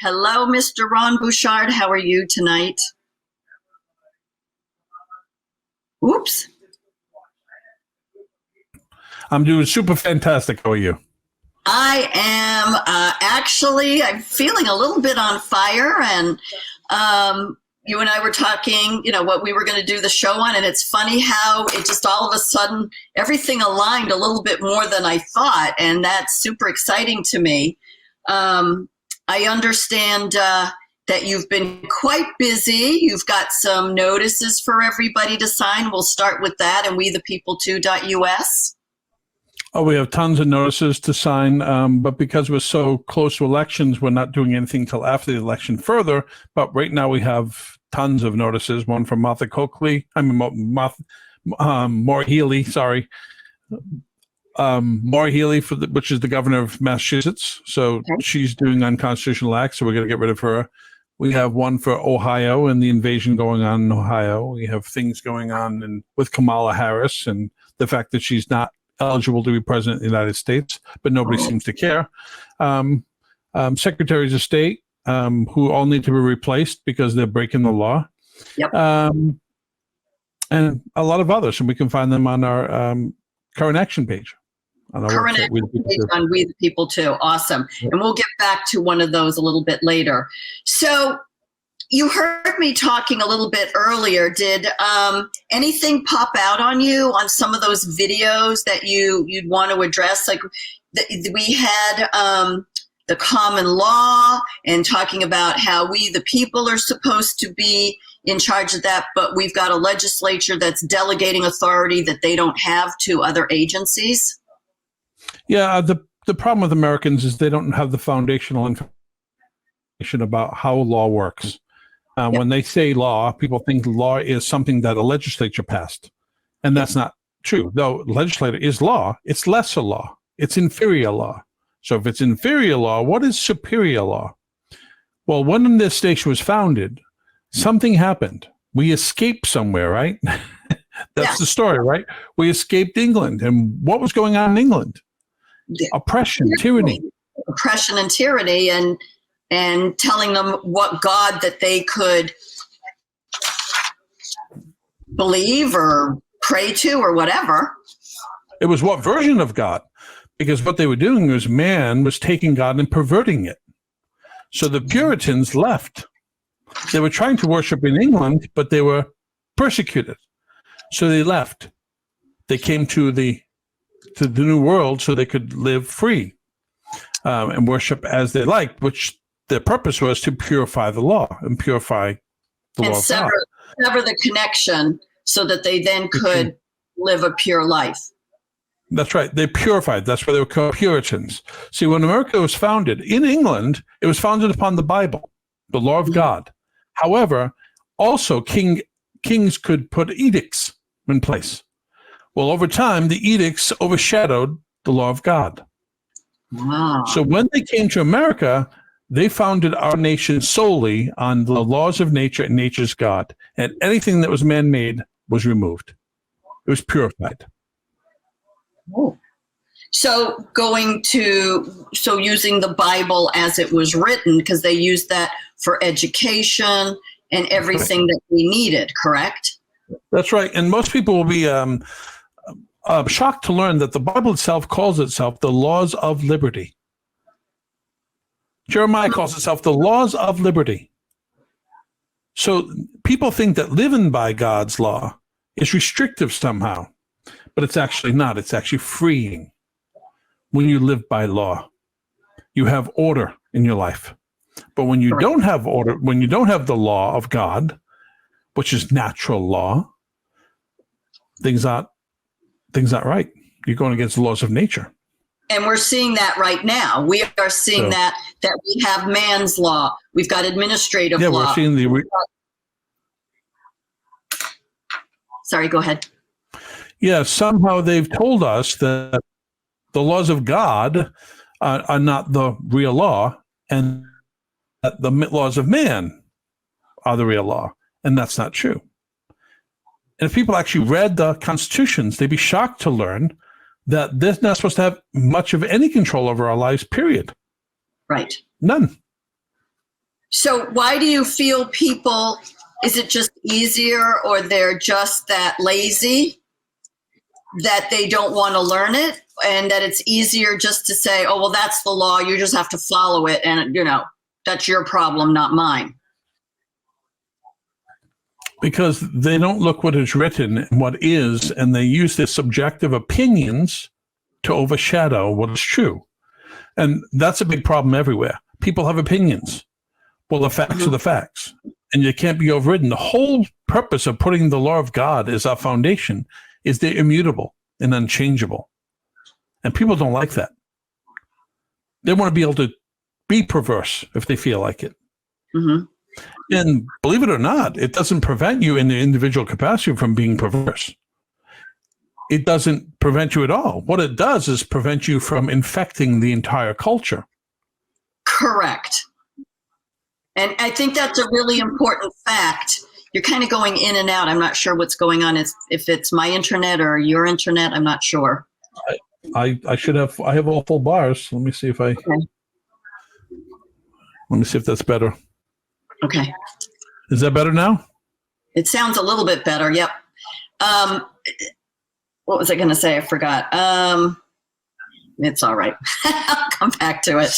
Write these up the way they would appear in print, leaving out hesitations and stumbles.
Hello, Mr. Ron Bouchard. How are you tonight? Oops. I'm doing super fantastic. How are you? I am I'm feeling a little bit on fire, and you and I were talking, what we were going to do the show on, and it's funny how it just all of a sudden, everything aligned a little bit more than I thought, and that's super exciting to me. I understand that you've been quite busy. You've got some notices for everybody to sign. We'll start with that, and wethepeople2.us. Oh, we have tons of notices to sign, but because we're so close to elections, we're not doing anything till after the election further. But right now we have tons of notices. One from Maura Healey, Maura Healey, which is the governor of Massachusetts. So okay. She's doing unconstitutional acts, so we're going to get rid of her. We have one for Ohio and the invasion going on in Ohio. We have things going on with Kamala Harris and the fact that she's not eligible to be president of the United States, but nobody seems to care. Secretaries of state who all need to be replaced because they're breaking the law. Yep. And a lot of others, and we can find them on our current action page. Current action page on We the People Too. Awesome. Yep. And we'll get back to one of those a little bit later. So you heard me talking a little bit earlier. Did anything pop out on you on some of those videos that you'd want to address? Like we had the common law and talking about how we the people are supposed to be in charge of that, but we've got a legislature that's delegating authority that they don't have to other agencies. Yeah, the problem with Americans is they don't have the foundational information about how law works. Yep. When they say law, people think law is something that a legislature passed. And that's not true. Though legislature is law, it's lesser law. It's inferior law. So if it's inferior law, what is superior law? Well, when this station was founded, something happened. We escaped somewhere, right? That's the story, right? We escaped England. And what was going on in England? Oppression, tyranny. Oppression and tyranny, and telling them what God that they could believe or pray to or whatever. It was what version of God? Because what they were doing was man was taking God and perverting it. So the Puritans left. They were trying to worship in England, but they were persecuted. So they left. They came to the New World so they could live free and worship as they liked, which their purpose was to purify the law and purify the law of God. Sever the connection so that they then could live a pure life. That's right. They purified. That's why they were called Puritans. See, when America was founded in England, it was founded upon the Bible, the law of God. However, also kings could put edicts in place. Well, over time, the edicts overshadowed the law of God. Wow. So when they came to America, they founded our nation solely on the laws of nature and nature's God. And anything that was man-made was removed. It was purified. Oh. So using the Bible as it was written, because they used that for education and everything that we needed, correct? That's right. And most people will be shocked to learn that the Bible itself calls itself the laws of liberty. Jeremiah calls itself the laws of liberty. So people think that living by God's law is restrictive somehow, but it's actually not. It's actually freeing. When you live by law, you have order in your life. But when you don't have order, when you don't have the law of God, which is natural law, things aren't right. You're going against the laws of nature. And we're seeing that right now. We are seeing that we have man's law. We've got administrative law. Yeah, we're seeing Sorry, go ahead. Yeah, somehow they've told us that the laws of God are not the real law, and that the laws of man are the real law. And that's not true. And if people actually read the constitutions, they'd be shocked to learn that they're not supposed to have much of any control over our lives, period. Right. None. So why do you feel people, is it just easier, or they're just that lazy that they don't want to learn it, and that it's easier just to say, oh, well, that's the law, you just have to follow it, and that's your problem, not mine? Because they don't look what is written and what is, and they use their subjective opinions to overshadow what is true. And that's a big problem everywhere. People have opinions. Well, the facts are the facts, and you can't be overridden. The whole purpose of putting the law of God as our foundation is they're immutable and unchangeable. And people don't like that. They want to be able to be perverse if they feel like it. Mm-hmm. And believe it or not, it doesn't prevent you in the individual capacity from being perverse. It doesn't prevent you at all. What it does is prevent you from infecting the entire culture. Correct. And I think that's a really important fact. You're kind of going in and out. I'm not sure what's going on. If it's my internet or your internet, I'm not sure. I have all full bars. Let me see if let me see if that's better. Okay. Is that better now? It sounds a little bit better. Yep. What was I going to say? I forgot. It's all right. I'll come back to it.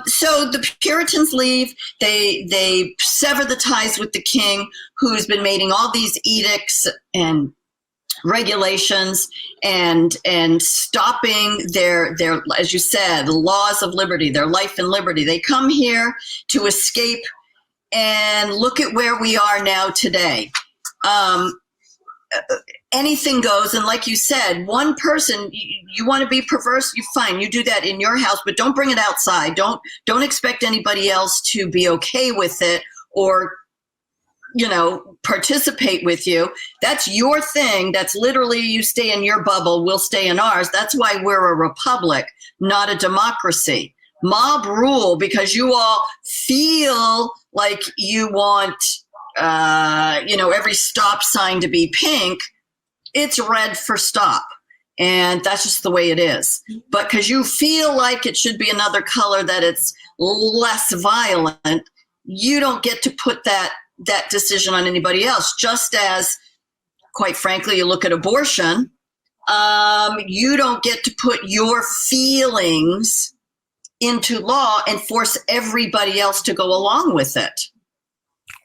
So the Puritans leave. They sever the ties with the king, who's been making all these edicts and regulations and stopping their, as you said, the laws of liberty, their life and liberty. They come here to escape, and look at where we are now today. Anything goes, and like you said, one person, you want to be perverse, you fine, you do that in your house, but don't bring it outside. Don't expect anybody else to be okay with it or participate with you. That's your thing. That's literally, you stay in your bubble, we'll stay in ours. That's why we're a republic, not a democracy. Mob rule, because you all feel like you want every stop sign to be pink. It's red for stop, and that's just the way it is. But because you feel like it should be another color, that it's less violent, you don't get to put that decision on anybody else. Just as, quite frankly, you look at abortion, you don't get to put your feelings into law and force everybody else to go along with it.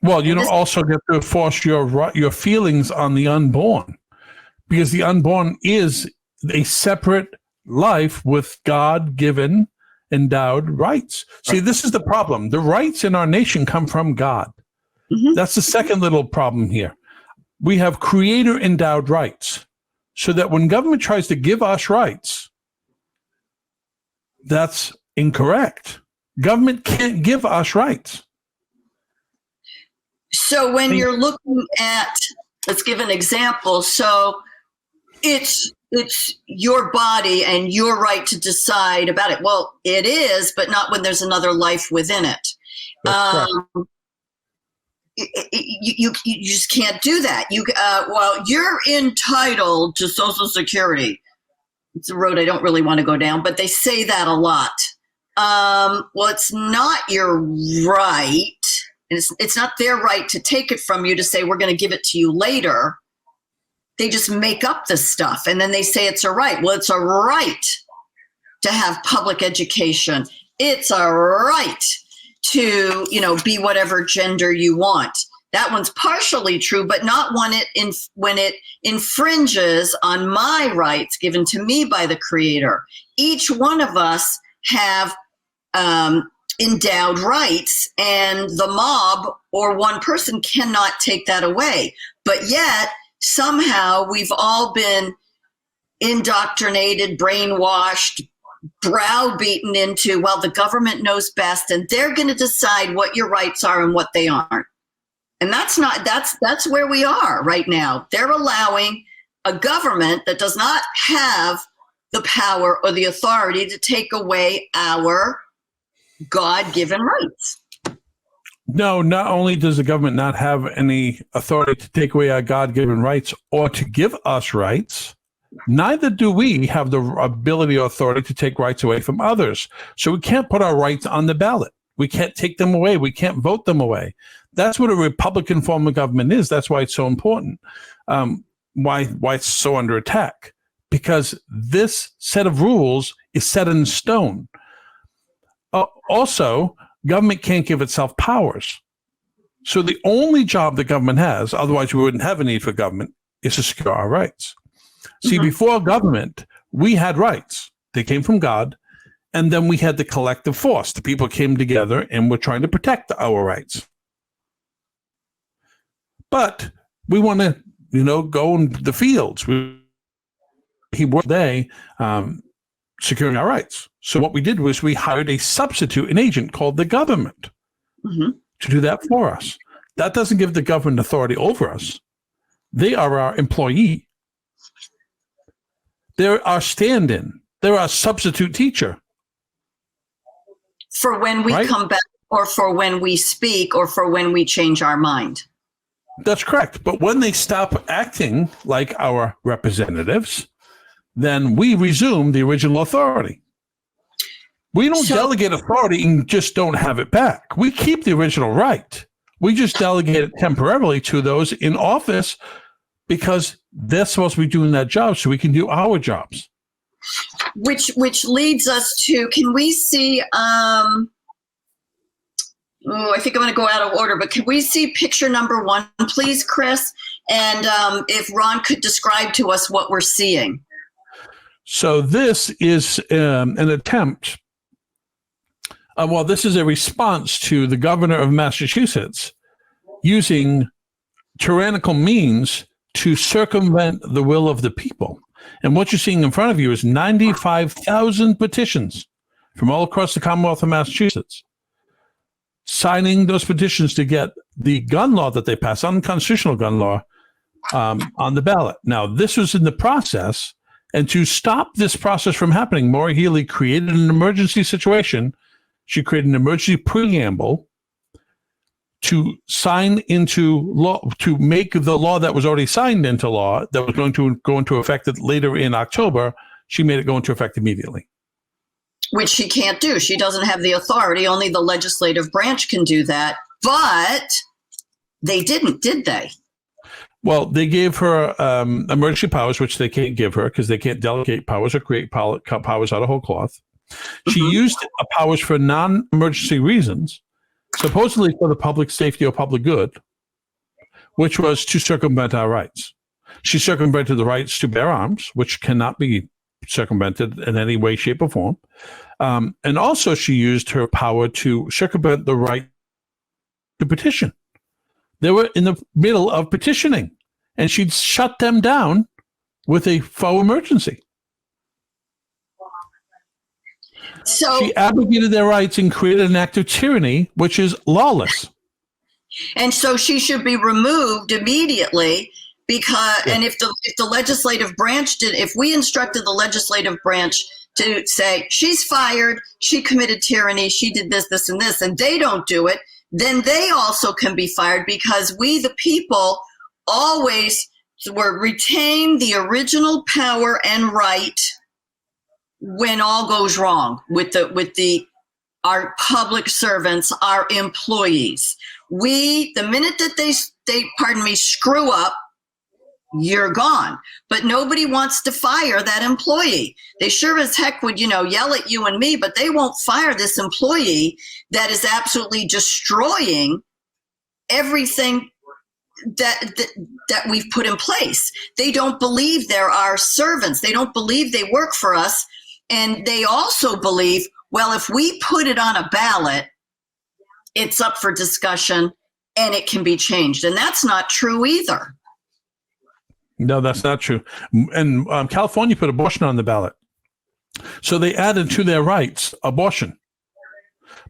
Well, you don't also get to force your feelings on the unborn, because the unborn is a separate life with God-given, endowed rights. See, this is the problem. The rights in our nation come from God. Mm-hmm. That's the second little problem here. We have creator-endowed rights, so that when government tries to give us rights, that's incorrect. Government can't give us rights. So when you're looking at, let's give an example. So it's your body and your right to decide about it. Well, it is, but not when there's another life within it. You just can't do that. You're entitled to Social Security. It's a road I don't really want to go down, but they say that a lot. Well, it's not your right. It's not their right to take it from you, to say, we're going to give it to you later. They just make up this stuff, and then they say it's a right. Well, it's a right to have public education. It's a right to, be whatever gender you want. That one's partially true, but not when it infringes on my rights given to me by the Creator. Each one of us have endowed rights, and the mob or one person cannot take that away. But yet, somehow, we've all been indoctrinated, brainwashed, browbeaten into, well, the government knows best, and they're going to decide what your rights are and what they aren't. And that's where we are right now. They're allowing a government that does not have the power or the authority to take away our God-given rights. No, not only does the government not have any authority to take away our God-given rights or to give us rights, neither do we have the ability or authority to take rights away from others. So we can't put our rights on the ballot. We can't take them away. We can't vote them away. That's what a Republican form of government is. That's why it's so important. Why it's so under attack? Because this set of rules is set in stone. Also, government can't give itself powers. So the only job the government has, otherwise we wouldn't have a need for government, is to secure our rights. See, before government, we had rights. They came from God. And then we had the collective force. The people came together and were trying to protect our rights. But we want to, go in the fields. He worked day securing our rights. So what we did was we hired a substitute, an agent called the government to do that for us. That doesn't give the government authority over us. They are our employee. They're our stand-in. They're our substitute teacher. For when we come back, or for when we speak, or for when we change our mind. That's correct. But when they stop acting like our representatives, then we resume the original authority. We don't delegate authority and just don't have it back. We keep the original right. We just delegate it temporarily to those in office because they're supposed to be doing that job so we can do our jobs. Which leads us to, can we see, I think I'm going to go out of order, but can we see picture number 1, please, Chris? And if Ron could describe to us what we're seeing. So this is an attempt, this is a response to the governor of Massachusetts using tyrannical means to circumvent the will of the people. And what you're seeing in front of you is 95,000 petitions from all across the Commonwealth of Massachusetts, signing those petitions to get the gun law that they passed, unconstitutional gun law, on the ballot. Now, this was in the process, and to stop this process from happening, Maura Healey created an emergency situation. She created an emergency preamble to sign into law, to make the law that was already signed into law, that was going to go into effect later in October. She made it go into effect immediately. Which she can't do. She doesn't have the authority. Only the legislative branch can do that. But they didn't, did they? Well, they gave her emergency powers, which they can't give her because they can't delegate powers or create powers out of whole cloth. She used powers for non-emergency reasons, supposedly for the public safety or public good, which was to circumvent our rights. She circumvented the rights to bear arms, which cannot be circumvented in any way, shape, or form. And also she used her power to circumvent the right to petition. They were in the middle of petitioning, and she'd shut them down with a faux emergency. So she abrogated their rights and created an act of tyranny, which is lawless. And so she should be removed immediately because, and if the legislative branch did, if we instructed the legislative branch to say, she's fired, she committed tyranny, she did this, this, and this, and they don't do it, then they also can be fired because we, the people, always retain the original power and right when all goes wrong with our public servants, our employees. The minute that they screw up, you're gone. But nobody wants to fire that employee. They sure as heck would, yell at you and me, but they won't fire this employee that is absolutely destroying everything that we've put in place. They don't believe they're our servants. They don't believe they work for us. And they also believe, well, if we put it on a ballot, it's up for discussion and it can be changed. And that's not true either. No, that's not true. And California put abortion on the ballot. So they added to their rights abortion.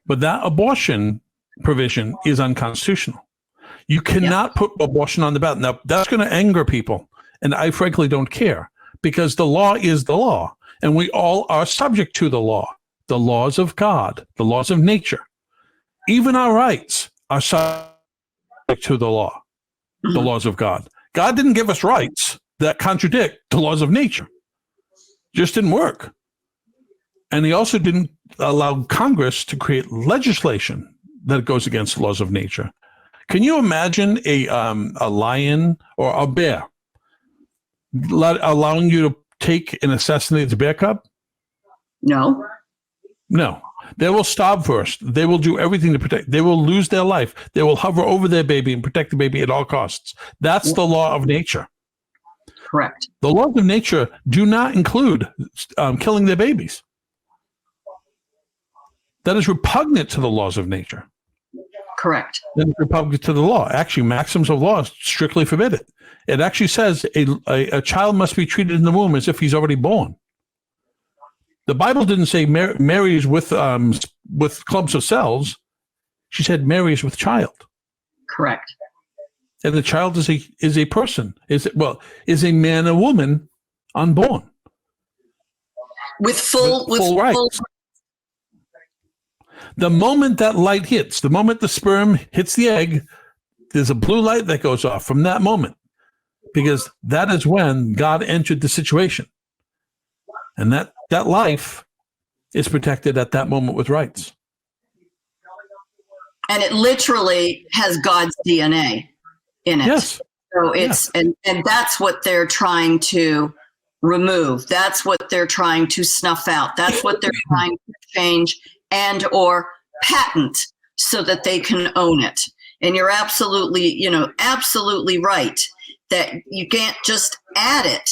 But that abortion provision is unconstitutional. You cannot put abortion on the ballot. Now, that's going to anger people. And I frankly don't care because the law is the law. And we all are subject to the laws of God, the laws of nature. Even our rights are subject to the law, the laws of God. God didn't give us rights that contradict the laws of nature. Just didn't work. And he also didn't allow Congress to create legislation that goes against the laws of nature. Can you imagine a lion or a bear allowing you to take and assassinate the bear cub? No. No. They will starve first. They will do everything to protect. They will lose their life. They will hover over their baby and protect the baby at all costs. That's the law of nature. Correct. The laws of nature do not include killing their babies. That is repugnant to the laws of nature. Correct. That is repugnant to the law. Actually, maxims of law strictly forbid it. It actually says a child must be treated in the womb as if he's already born. The Bible didn't say Mary is with clumps of cells. She said Mary is with child. Correct. And the child is a person. Is a man or woman unborn with full rights. The moment that light hits, the moment the sperm hits the egg, there's a blue light that goes off from that moment, because that is when God entered the situation, and that life is protected at that moment with rights. And it literally has God's DNA in it. Yes. So it's and that's what they're trying to remove. That's what they're trying to snuff out. That's what they're trying to change and or patent so that they can own it. And you're absolutely right that you can't just add it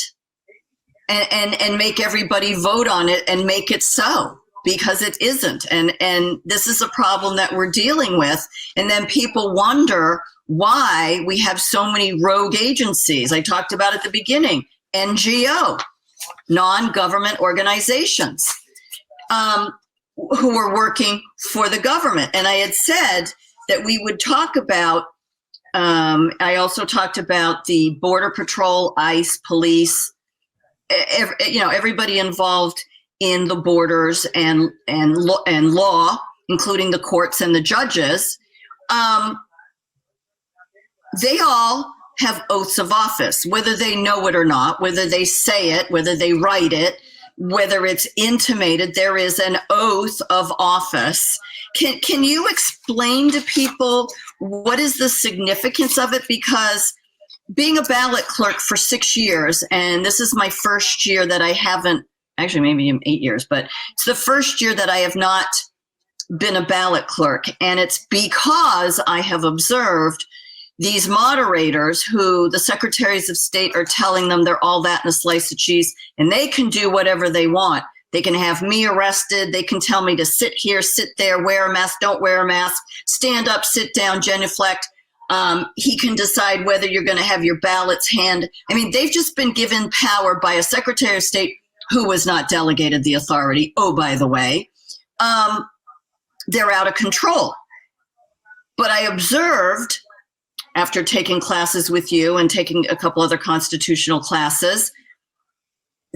and make everybody vote on it and make it so, because it isn't. And this is a problem that we're dealing with. And then people wonder why we have so many rogue agencies. I talked about at the beginning, NGO, non-government organizations, who are working for the government. And I had said that we would talk about, I also talked about the Border Patrol, ICE, police, everybody involved in the borders and law, including the courts and the judges. They all have oaths of office, whether they know it or not, whether they say it, whether they write it, whether it's intimated, there is an oath of office. Can you explain to people what is the significance of it? Because being a ballot clerk for 6 years, and this is my first year that I haven't, actually maybe 8 years, but it's the first year that I have not been a ballot clerk. And it's because I have observed these moderators who the secretaries of state are telling them they're all that and a slice of cheese, and they can do whatever they want. They can have me arrested. They can tell me to sit here, sit there, wear a mask, don't wear a mask, stand up, sit down, genuflect. He can decide whether you're going to have your ballots hand. I mean, they've just been given power by a secretary of state who was not delegated the authority. Oh, by the way, they're out of control. But I observed, after taking classes with you and taking a couple other constitutional classes,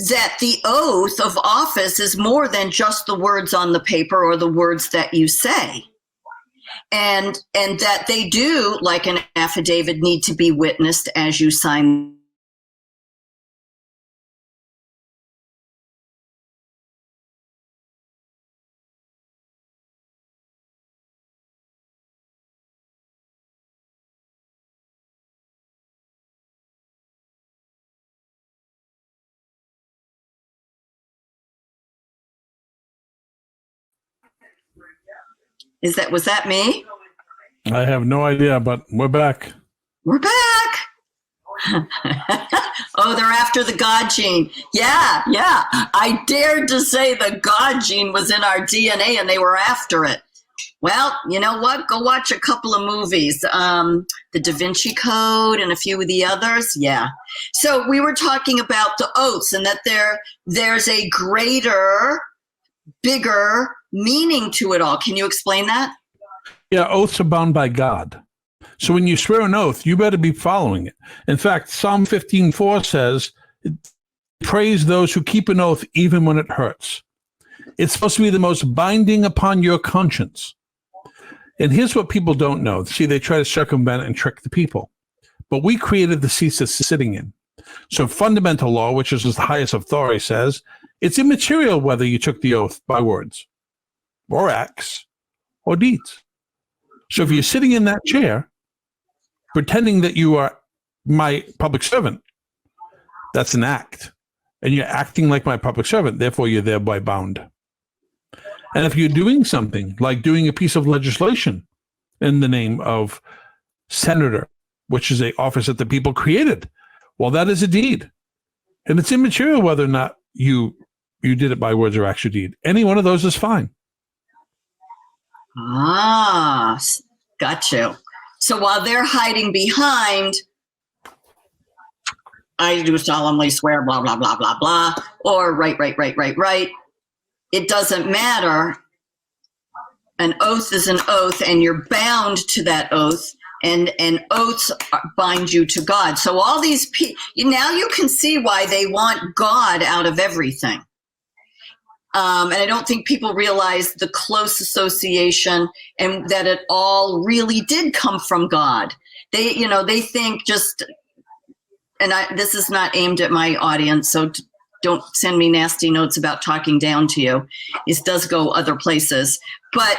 that the oath of office is more than just the words on the paper or the words that you say. And that they do, like an affidavit, need to be witnessed as you sign. Was that me? I have no idea, but we're back. We're back. Oh, they're after the God gene. Yeah. I dared to say the God gene was in our DNA and they were after it. Well, you know what? Go watch a couple of movies. The Da Vinci Code and a few of the others. Yeah. So we were talking about the oaths and that there's a greater, bigger meaning to it all. Can you explain that? Yeah, oaths are bound by God. So when you swear an oath, you better be following it. In fact, Psalm 15:4 says, praise those who keep an oath even when it hurts. It's supposed to be the most binding upon your conscience. And here's what people don't know. See, they try to circumvent and trick the people. But we created the seats it's sitting in. So fundamental law, which is the highest authority, says, It's immaterial whether you took the oath by words or acts or deeds. So if you're sitting in that chair pretending that you are my public servant, that's an act. And you're acting like my public servant, therefore you're thereby bound. And if you're doing something like doing a piece of legislation in the name of senator, which is an office that the people created, well, that is a deed. And it's immaterial whether or not you did it by words or acts or deed. Any one of those is fine. Ah, got you. So while they're hiding behind, I do solemnly swear, blah, blah, blah, blah, blah, or right. It doesn't matter. An oath is an oath, and you're bound to that oath, and oaths bind you to God. So all these people, now you can see why they want God out of everything. And I don't think people realize the close association and that it all really did come from God. They think just, and this is not aimed at my audience, so don't send me nasty notes about talking down to you. It does go other places. But,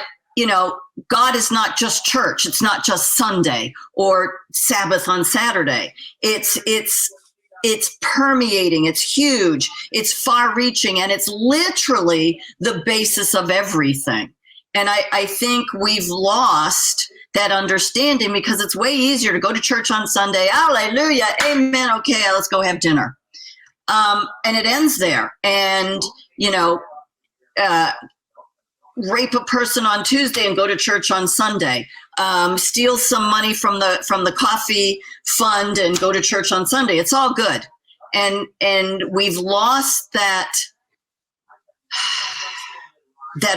God is not just church. It's not just Sunday or Sabbath on Saturday. It's permeating. It's huge. It's far-reaching, and it's literally the basis of everything. And I think we've lost that understanding because it's way easier to go to church on Sunday. Hallelujah. Amen. Okay, let's go have dinner. And it ends there. And, rape a person on Tuesday and go to church on Sunday. Steal some money from the coffee fund and go to church on Sunday. It's all good. And we've lost that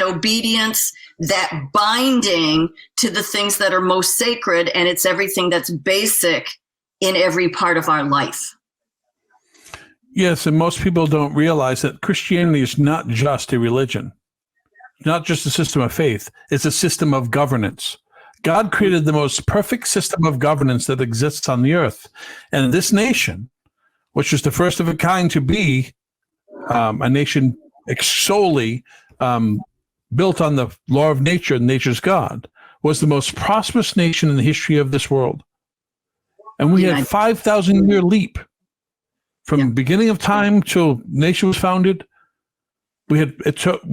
obedience, that binding to the things that are most sacred, and it's everything that's basic in every part of our life. Yes, and most people don't realize that Christianity is not just a religion, not just a system of faith. It's a system of governance. God created the most perfect system of governance that exists on the earth. And this nation, which was the first of a kind to be a nation solely built on the law of nature and nature's God, was the most prosperous nation in the history of this world. And we had 5,000-year leap from beginning of time till nation was founded. It took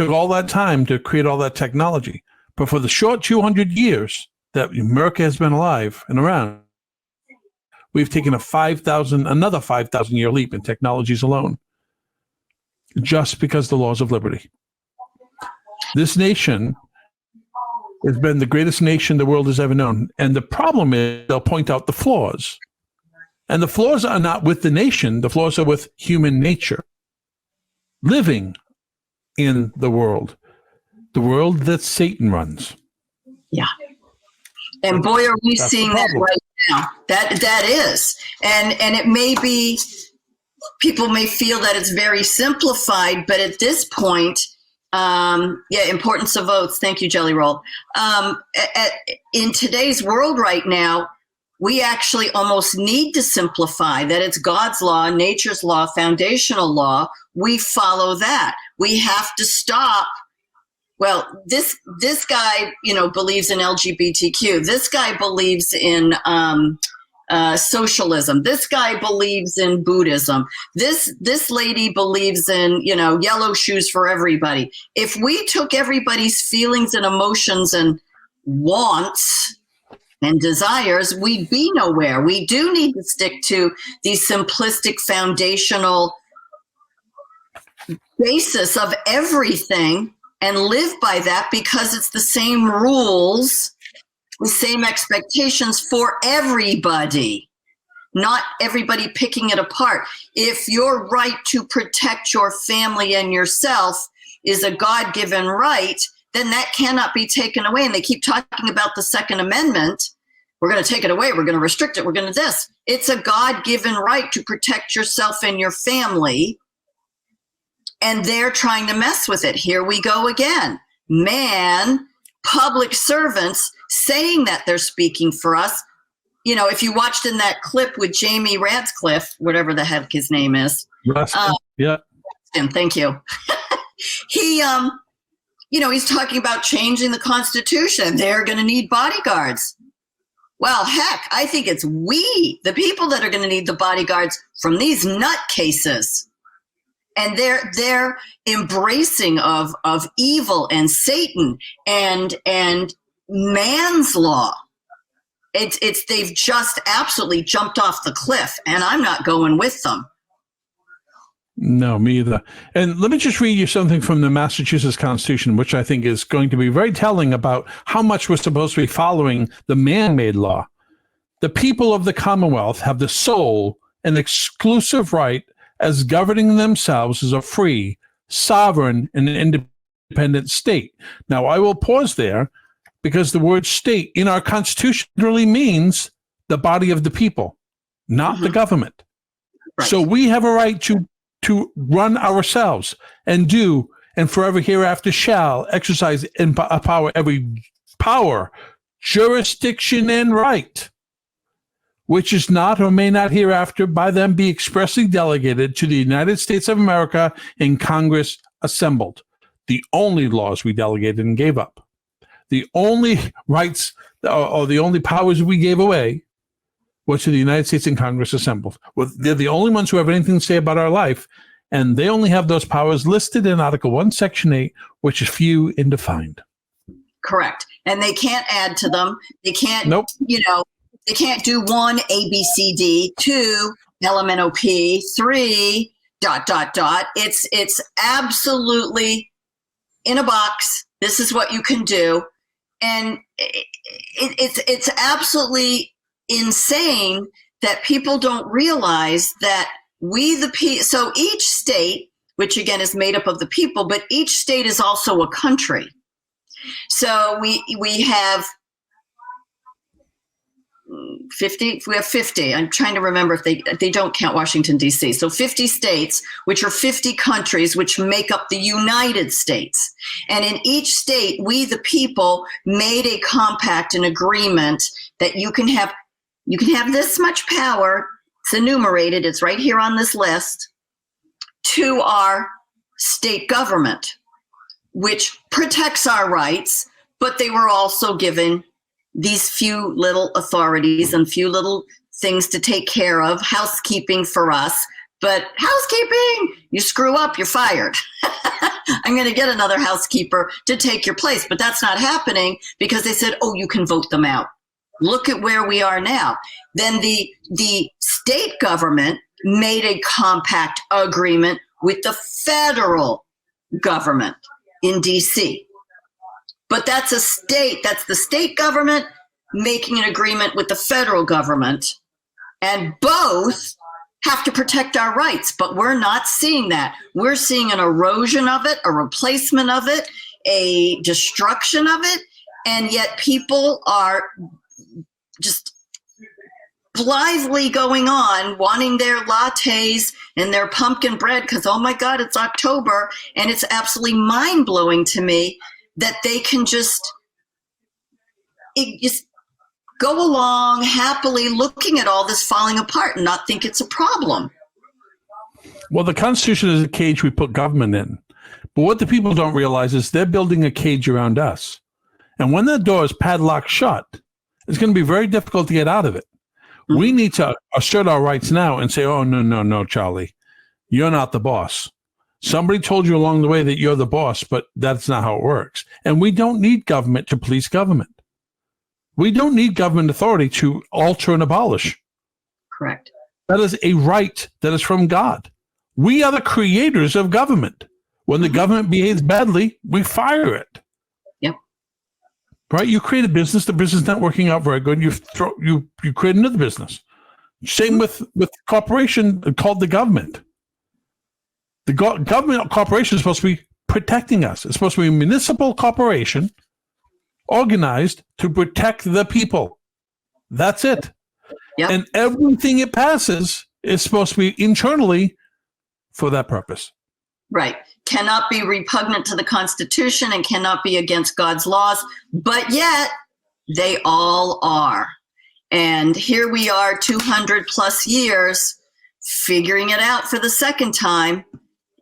all that time to create all that technology. But for the short 200 years that America has been alive and around, we've taken another 5,000-year leap in technologies alone, just because the laws of liberty. This nation has been the greatest nation the world has ever known. And the problem is they'll point out the flaws. And the flaws are not with the nation. The flaws are with human nature living in the world that Satan runs. Yeah. And boy, are we seeing that right now. That is. And it may be, people may feel that it's very simplified, but at this point, importance of oaths. Thank you, Jelly Roll. In today's world right now, we actually almost need to simplify that it's God's law, nature's law, foundational law. We follow that. We have to stop. Well, this guy, believes in LGBTQ. This guy believes in socialism. This guy believes in Buddhism. This lady believes in, yellow shoes for everybody. If we took everybody's feelings and emotions and wants and desires, we'd be nowhere. We do need to stick to these simplistic foundational basis of everything and live by that, because it's the same rules, the same expectations for everybody, not everybody picking it apart. If your right to protect your family and yourself is a God-given right, then that cannot be taken away. And they keep talking about the Second Amendment. We're going to take it away. We're going to restrict it. We're going to this. It's a God-given right to protect yourself and your family. And they're trying to mess with it. Here we go again. Man, public servants saying that they're speaking for us, if you watched in that clip with Jamie Radcliffe, whatever the heck his name is. Yeah. And thank you. He, he's talking about changing the Constitution. They're going to need bodyguards. Well, heck, I think it's we, the people, that are going to need the bodyguards from these nutcases. And they're embracing of evil and Satan and man's law. They've just absolutely jumped off the cliff, and I'm not going with them. No, me either. And let me just read you something from the Massachusetts Constitution, which I think is going to be very telling about how much we're supposed to be following the man-made law. The people of the Commonwealth have the sole and exclusive right as governing themselves as a free, sovereign, and independent state. Now, I will pause there because the word state in our Constitution really means the body of the people, not the government. Right. So we have a right to run ourselves and do and forever hereafter shall exercise in power every power, jurisdiction, and right, which is not or may not hereafter by them be expressly delegated to the United States of America in Congress assembled. The only laws we delegated and gave up. The only rights or the only powers we gave away was to the United States in Congress assembled. They're the only ones who have anything to say about our life, and they only have those powers listed in Article 1, Section 8, which is few and defined. Correct. And they can't add to them. They can't, they can't do 1, A, B, C, D, 2, LMNOP, 3, ... It's absolutely in a box. This is what you can do. And it's absolutely insane that people don't realize that so each state, which again is made up of the people, but each state is also a country. So we have 50. We have 50. I'm trying to remember if they don't count Washington, D.C. So 50 states, which are 50 countries, which make up the United States. And in each state, we, the people, made a compact, an agreement that you can have this much power. It's enumerated. It's right here on this list to our state government, which protects our rights, but they were also given these few little authorities and few little things to take care of, housekeeping for us. But housekeeping, you screw up, you're fired. I'm going to get another housekeeper to take your place. But that's not happening because they said, oh, you can vote them out. Look at where we are now. Then the state government made a compact agreement with the federal government in D.C. But that's a state, that's the state government making an agreement with the federal government, and both have to protect our rights, but we're not seeing that. We're seeing an erosion of it, a replacement of it, a destruction of it, and yet people are just blithely going on, wanting their lattes and their pumpkin bread because, oh my God, it's October, and it's absolutely mind-blowing to me that they can just go along happily looking at all this falling apart and not think it's a problem. Well, the Constitution is a cage we put government in. But what the people don't realize is they're building a cage around us. And when that door is padlocked shut, it's going to be very difficult to get out of it. Mm-hmm. We need to assert our rights now and say, oh, no, Charlie, you're not the boss. Somebody told you along the way that you're the boss, but that's not how it works. And we don't need government to police government. We don't need government authority to alter and abolish. Correct. That is a right that is from God. We are the creators of government. When the government behaves badly, we fire it. Yep. Right? You create a business, the business is not working out very good, you create another business. Same with corporation called the government. The government corporation is supposed to be protecting us. It's supposed to be a municipal corporation organized to protect the people. That's it. Yep. And everything it passes is supposed to be internally for that purpose. Right. Cannot be repugnant to the Constitution and cannot be against God's laws, but yet they all are. And here we are 200 plus years figuring it out for the second time.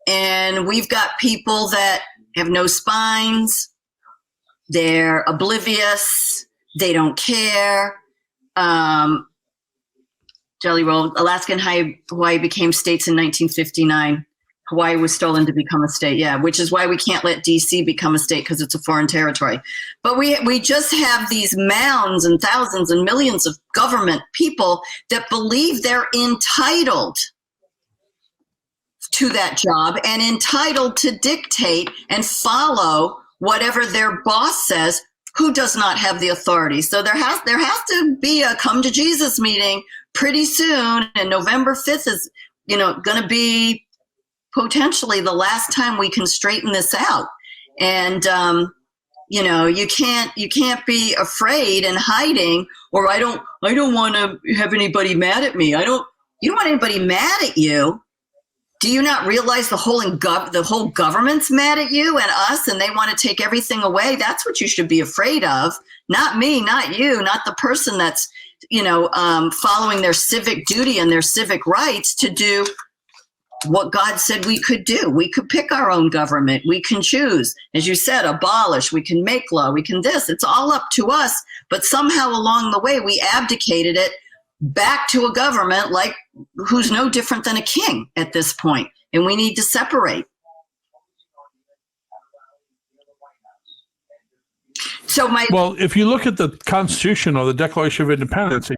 And we've got people that have no spines. They're oblivious. They don't care. Jelly Roll, Alaska and Hawaii became states in 1959. Hawaii was stolen to become a state, yeah, which is why we can't let D.C. become a state because it's a foreign territory. But we just have these mounds and thousands and millions of government people that believe they're entitled to that job and entitled to dictate and follow whatever their boss says, who does not have the authority. So there has to be a come to Jesus meeting pretty soon, and November 5th is, going to be potentially the last time we can straighten this out. And you can't be afraid and hiding, or I don't want to have anybody mad at me. You don't want anybody mad at you. Do you not realize the whole government's mad at you and us, and they want to take everything away? That's what you should be afraid of. Not me, not you, not the person that's, following their civic duty and their civic rights to do what God said we could do. We could pick our own government. We can choose, as you said, abolish. We can make law. We can this. It's all up to us. But somehow along the way, we abdicated it back to a government who's no different than a king at this point. And we need to separate. Well, if you look at the Constitution or the Declaration of Independence,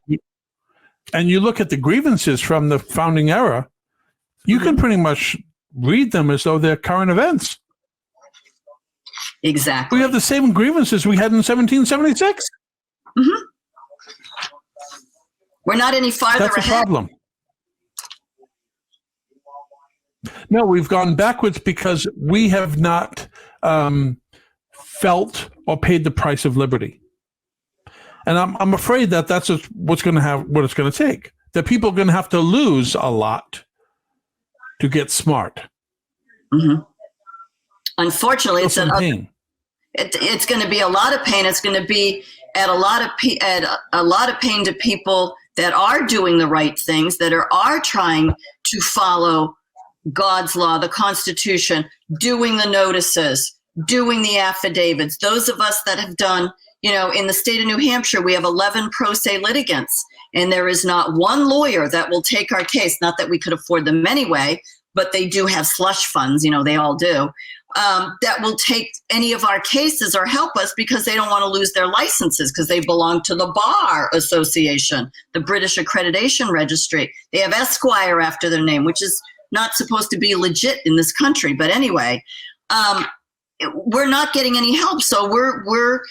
and you look at the grievances from the founding era, you can pretty much read them as though they're current events. Exactly. We have the same grievances we had in 1776. Mm-hmm. We're not any farther ahead. That's the problem. No, we've gone backwards because we have not felt or paid the price of liberty. And I'm afraid that that's what it's going to take. That people are going to have to lose a lot to get smart. Mm-hmm. Unfortunately, it's going to be a lot of pain. It's going to be at a lot of pain to people that are doing the right things, that are trying to follow God's law, the Constitution, doing the notices, doing the affidavits. Those of us that have done, in the state of New Hampshire, we have 11 pro se litigants, and there is not one lawyer that will take our case. Not that we could afford them anyway, but they do have slush funds, they all do, that will take any of our cases or help us because they don't want to lose their licenses because they belong to the Bar Association, the British Accreditation Registry. They have Esquire after their name, which is not supposed to be legit in this country. But anyway, we're not getting any help. So we're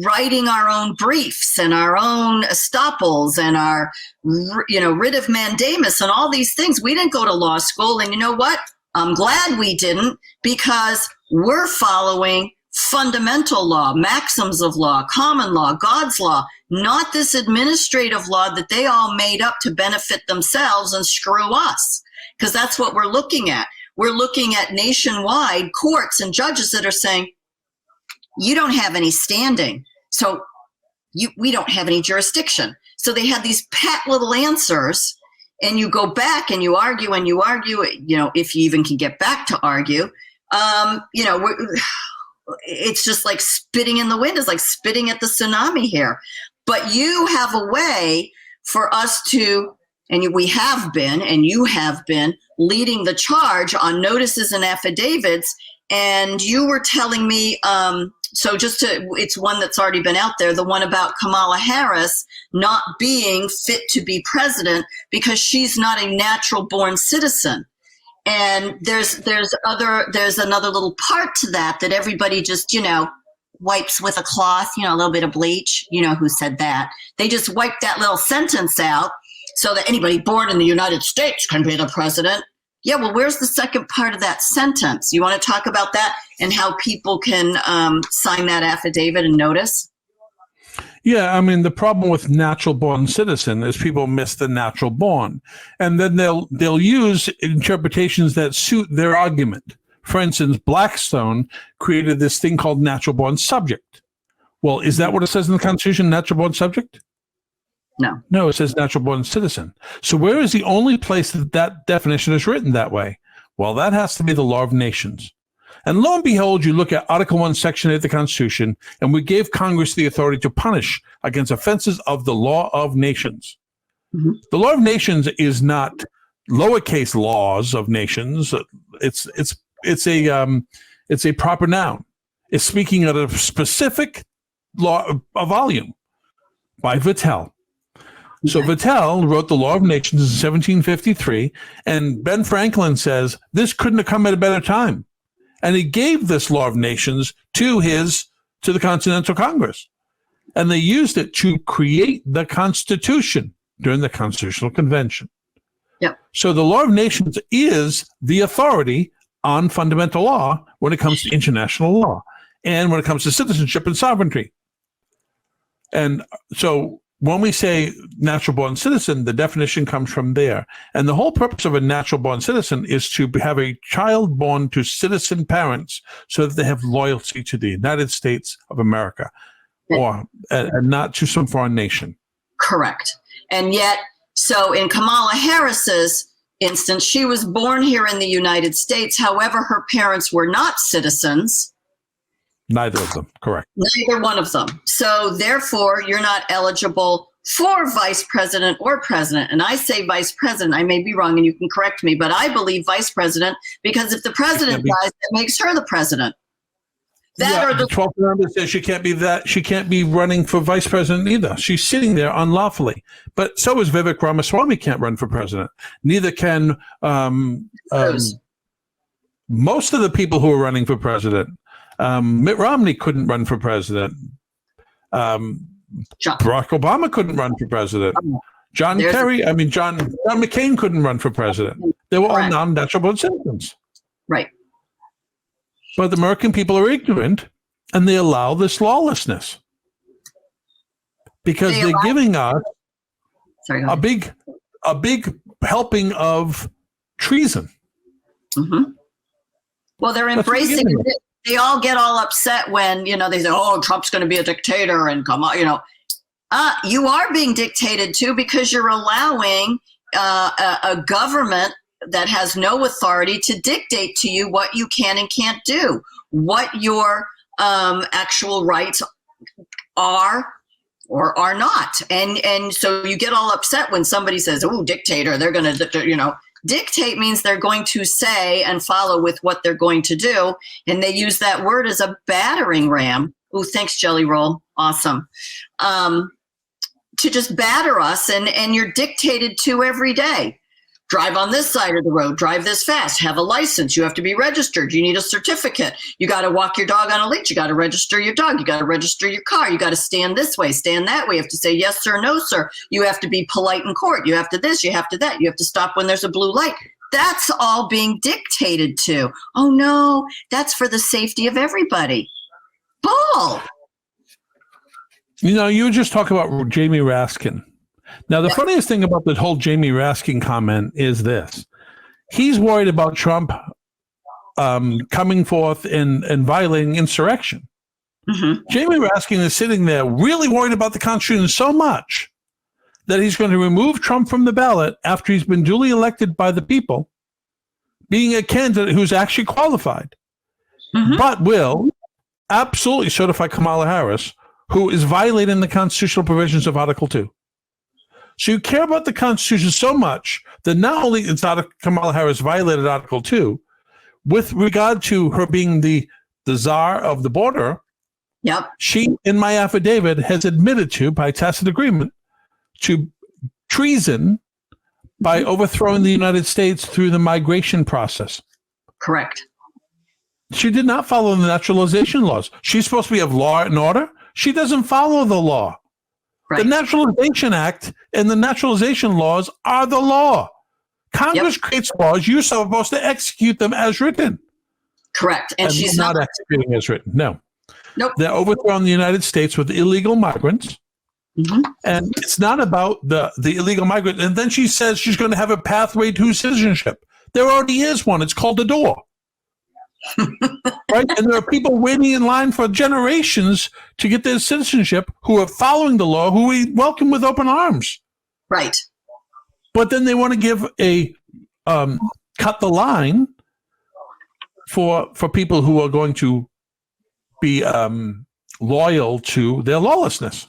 writing our own briefs and our own estoppels and our, writ of mandamus and all these things. We didn't go to law school. And you know what? I'm glad we didn't, because we're following fundamental law, maxims of law, common law, God's law, not this administrative law that they all made up to benefit themselves and screw us. Because that's what we're looking at. We're looking at nationwide courts and judges that are saying, you don't have any standing, so we don't have any jurisdiction. So they have these pat little answers, and you go back and you argue, if you even can get back to argue, it's just like spitting in the wind. It's like spitting at the tsunami here. But you have a way for us to, and we have been, and you have been leading the charge on notices and affidavits. And you were telling me, it's one that's already been out there, the one about Kamala Harris not being fit to be president because she's not a natural born citizen. And there's another little part to that everybody just, wipes with a cloth, a little bit of bleach, who said that. They just wipe that little sentence out so that anybody born in the United States can be the president. Yeah, well, where's the second part of that sentence? You want to talk about that and how people can sign that affidavit and notice? Yeah, I mean, the problem with natural born citizen is people miss the natural born, and then they'll use interpretations that suit their argument. For instance, Blackstone created this thing called natural born subject. Well, is that what it says in the Constitution, natural born subject? No. No, it says natural born citizen. So where is the only place that that definition is written that way? Well, that has to be the law of nations. And lo and behold, you look at Article 1, Section 8 of the Constitution, and we gave Congress the authority to punish against offenses of the law of nations. Mm-hmm. The law of nations is not lowercase laws of nations. It's a proper noun. It's speaking of a specific law, a volume by Vattel. So Vattel wrote the Law of Nations in 1753, and Ben Franklin says this couldn't have come at a better time. And he gave this Law of Nations to the Continental Congress. And they used it to create the Constitution during the Constitutional Convention. Yep. So the Law of Nations is the authority on fundamental law when it comes to international law and when it comes to citizenship and sovereignty. And so when we say natural born citizen, the definition comes from there. And the whole purpose of a natural born citizen is to have a child born to citizen parents so that they have loyalty to the United States of America and not to some foreign nation. Correct. And yet, so in Kamala Harris's instance, she was born here in the United States. However, her parents were not citizens. Neither of them, correct. Neither one of them. So therefore, you're not eligible for vice president or president. And I say vice president. I may be wrong, and you can correct me, but I believe vice president because if the president dies, that makes her the president. The 12th Amendment says she can't be that. She can't be running for vice president either. She's sitting there unlawfully. But so is Vivek Ramaswamy can't run for president. Neither can most of the people who are running for president. Mitt Romney couldn't run for president. Barack Obama couldn't run for president. John McCain couldn't run for president. They were all non-natural born citizens. Right. But the American people are ignorant, and they allow this lawlessness because they're giving us a big helping of treason. Mm-hmm. Well, they're embracing it. They all get all upset when, they say, oh, Trump's going to be a dictator and come on, you are being dictated to because you're allowing a government that has no authority to dictate to you what you can and can't do, what your actual rights are or are not. And so you get all upset when somebody says, oh, dictator, they're going to, dictate means they're going to say and follow with what they're going to do. And they use that word as a battering ram. Ooh, thanks, Jelly Roll. Awesome. To just batter us, and you're dictated to every day. Drive on this side of the road, drive this fast, have a license, you have to be registered, you need a certificate, you got to walk your dog on a leash, you got to register your dog, you got to register your car, you got to stand this way, stand that way, you have to say yes sir, no sir, you have to be polite in court, you have to this, you have to that, you have to stop when there's a blue light. That's all being dictated to. Oh no, that's for the safety of everybody. Bull! You were just talking about Jamie Raskin. Now, the funniest thing about the whole Jamie Raskin comment is this. He's worried about Trump coming forth and violating insurrection. Mm-hmm. Jamie Raskin is sitting there really worried about the Constitution so much that he's going to remove Trump from the ballot after he's been duly elected by the people, being a candidate who's actually qualified, but will absolutely certify Kamala Harris, who is violating the constitutional provisions of Article 2. So you care about the Constitution so much that not only is Kamala Harris violated Article 2, with regard to her being the czar of the border, she, in my affidavit, has admitted to, by tacit agreement, to treason by overthrowing the United States through the migration process. Correct. She did not follow the naturalization laws. She's supposed to be of law and order. She doesn't follow the law. Right. The Naturalization Act and the naturalization laws are the law. Congress creates laws. You're supposed to execute them as written. Correct. And she's not executing as written. No. Nope. They're overthrowing the United States with illegal migrants. Mm-hmm. And it's not about the illegal migrant. And then she says she's going to have a pathway to citizenship. There already is one. It's called the door. Right? And there are people waiting in line for generations to get their citizenship who are following the law, who we welcome with open arms. Right. But then they want to give a cut the line for people who are going to be loyal to their lawlessness.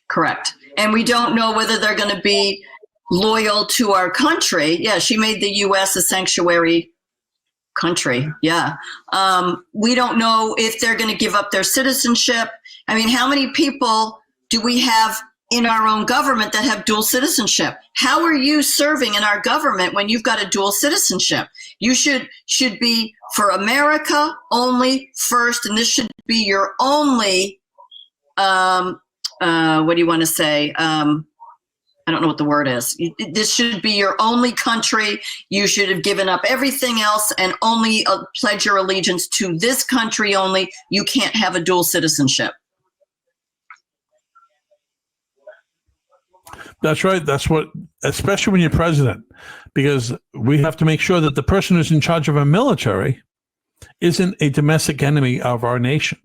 Correct. And we don't know whether they're going to be loyal to our country. Yeah, she made the U.S. a sanctuary country. Yeah. We don't know if they're going to give up their citizenship. I mean, how many people do we have in our own government that have dual citizenship? How are you serving in our government when you've got a dual citizenship? You should be for America only first, and this should be your only, what do you want to say? I don't know what the word is. This should be your only country. You should have given up everything else and only pledge your allegiance to this country only. You can't have a dual citizenship. That's right. That's what, especially when you're president, because we have to make sure that the person who's in charge of our military isn't a domestic enemy of our nation.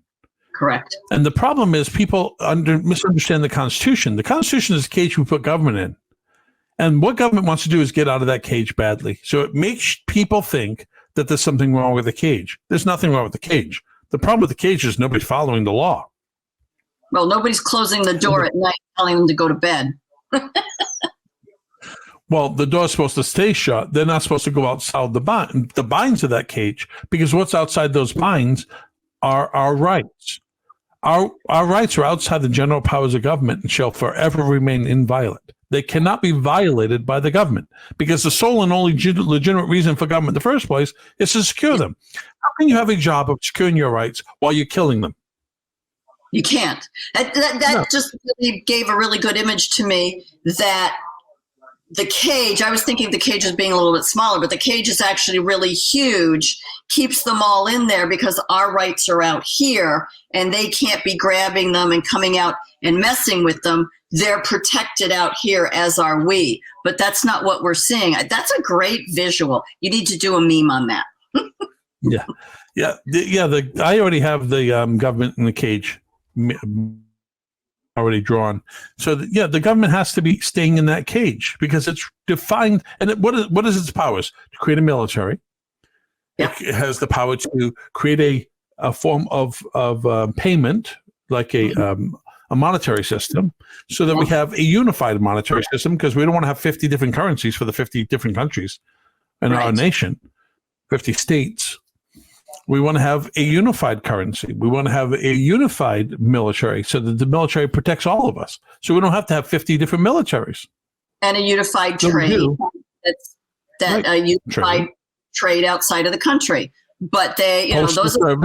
Correct. And the problem is people misunderstand the Constitution. The Constitution is a cage we put government in. And what government wants to do is get out of that cage badly. So it makes people think that there's something wrong with the cage. There's nothing wrong with the cage. The problem with the cage is nobody's following the law. Well, nobody's closing the door at night telling them to go to bed. Well, the door's supposed to stay shut. They're not supposed to go outside the binds of that cage, because what's outside those binds are our rights. Our rights are outside the general powers of government and shall forever remain inviolate. They cannot be violated by the government, because the sole and only legitimate reason for government in the first place is to secure them. How can you have a job of securing your rights while you're killing them? You can't. That just really gave a really good image to me, that the cage, I was thinking the cage is being a little bit smaller, but the cage is actually really huge, keeps them all in there because our rights are out here and they can't be grabbing them and coming out and messing with them. They're protected out here, as are we. But that's not what we're seeing. That's a great visual. You need to do a meme on that. Yeah. I already have the government in the cage already drawn. So the government has to be staying in that cage because it's defined. And what is its powers? To create a military. Yep. It has the power to create a form of payment, like a monetary system, so that we have a unified monetary system, because we don't want to have 50 different currencies for the 50 different countries in our nation, 50 states. We want to have a unified currency. We want to have a unified military so that the military protects all of us. So we don't have to have 50 different militaries. And a unified trade. A unified trade outside of the country. But they, those are.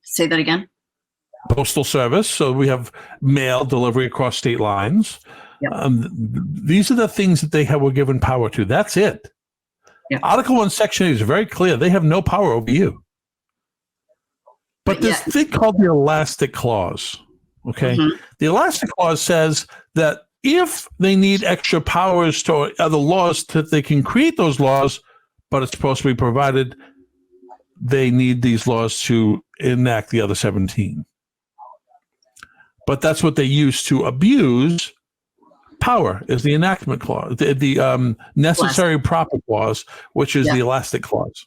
Say that again. Postal service. So we have mail delivery across state lines. Yep. These are the things that were given power to. That's it. Yeah. Article 1, Section 8 is very clear. They have no power over you. But this thing called the elastic clause, okay? Mm-hmm. The elastic clause says that if they need extra powers to other laws, that they can create those laws, but it's supposed to be provided they need these laws to enact the other 17. But that's what they use to abuse power, is the enactment clause, the necessary proper clause, which is the elastic clause.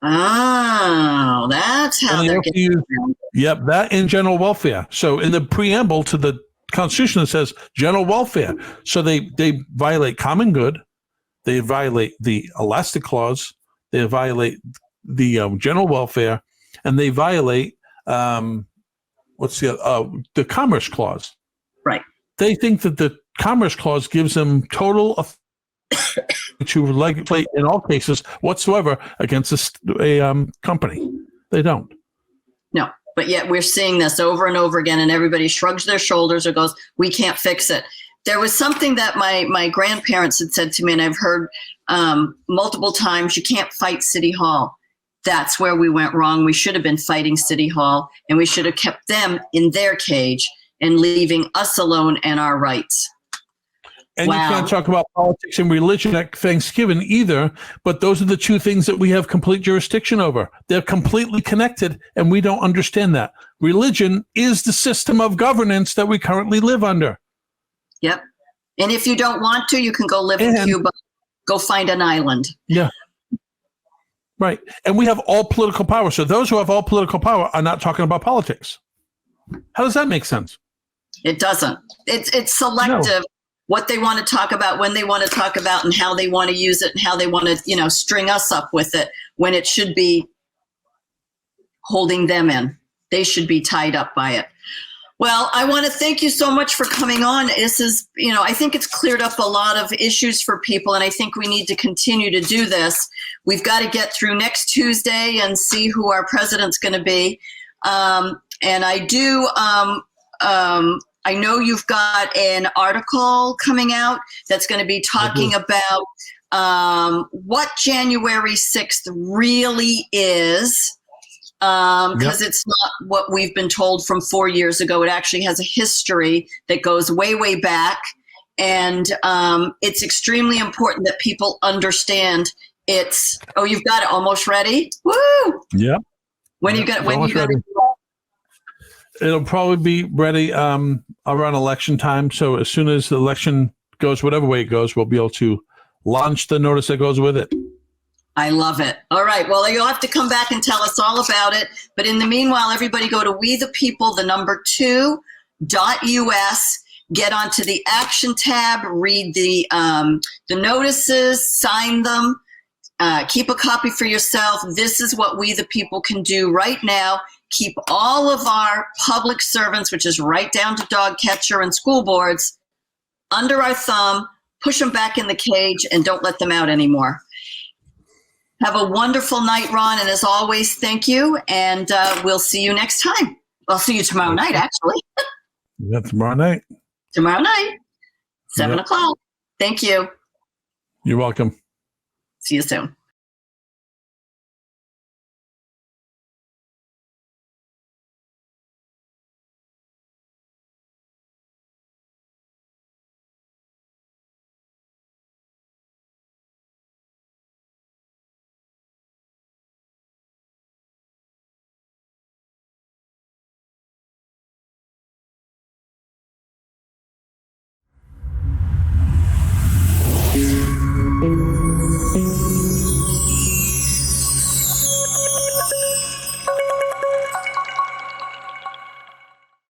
Oh, that's how they're getting around. Yep, that in general welfare. So in the preamble to the Constitution, it says general welfare. So they violate common good, they violate the elastic clause, they violate the general welfare, and they violate the Commerce Clause. Right. They think that the Commerce Clause gives them total authority to legislate in all cases whatsoever against a company. They don't. No, but yet we're seeing this over and over again, and everybody shrugs their shoulders or goes, we can't fix it. There was something that my grandparents had said to me, and I've heard multiple times, you can't fight City Hall. That's where we went wrong. We should have been fighting City Hall, and we should have kept them in their cage and leaving us alone and our rights. And Wow. you can't talk about politics and religion at Thanksgiving either, but those are the two things that we have complete jurisdiction over. They're completely connected, and we don't understand that. Religion is the system of governance that we currently live under. Yep. And if you don't want to, you can go live in Cuba, go find an island. Yeah. Right. And we have all political power. So those who have all political power are not talking about politics. How does that make sense? It doesn't. It's selective. No. What they want to talk about, when they want to talk about, and how they want to use it, and how they want to, string us up with it, when it should be holding them in. They should be tied up by it. Well, I want to thank you so much for coming on. This is, I think it's cleared up a lot of issues for people, and I think we need to continue to do this. We've got to get through next Tuesday and see who our president's going to be. And I do, I know you've got an article coming out that's going to be talking about what January 6th really is, because it's not what we've been told from 4 years ago. It actually has a history that goes way, way back. And it's extremely important that people understand it's, you've got it almost ready? Woo! Yeah. When you got it? It'll probably be ready around election time. So as soon as the election goes, whatever way it goes, we'll be able to launch the notice that goes with it. I love it. All right. Well, you'll have to come back and tell us all about it. But in the meanwhile, everybody go to WeThePeople2.us, get onto the action tab, read the notices, sign them, keep a copy for yourself. This is what We the People can do right now. Keep all of our public servants, which is right down to dog catcher and school boards, under our thumb, push them back in the cage, and don't let them out anymore. Have a wonderful night, Ron, and as always, thank you, and we'll see you next time. I'll see you tomorrow night, actually. Yeah, tomorrow night. Tomorrow night, 7 o'clock. Thank you. You're welcome. See you soon.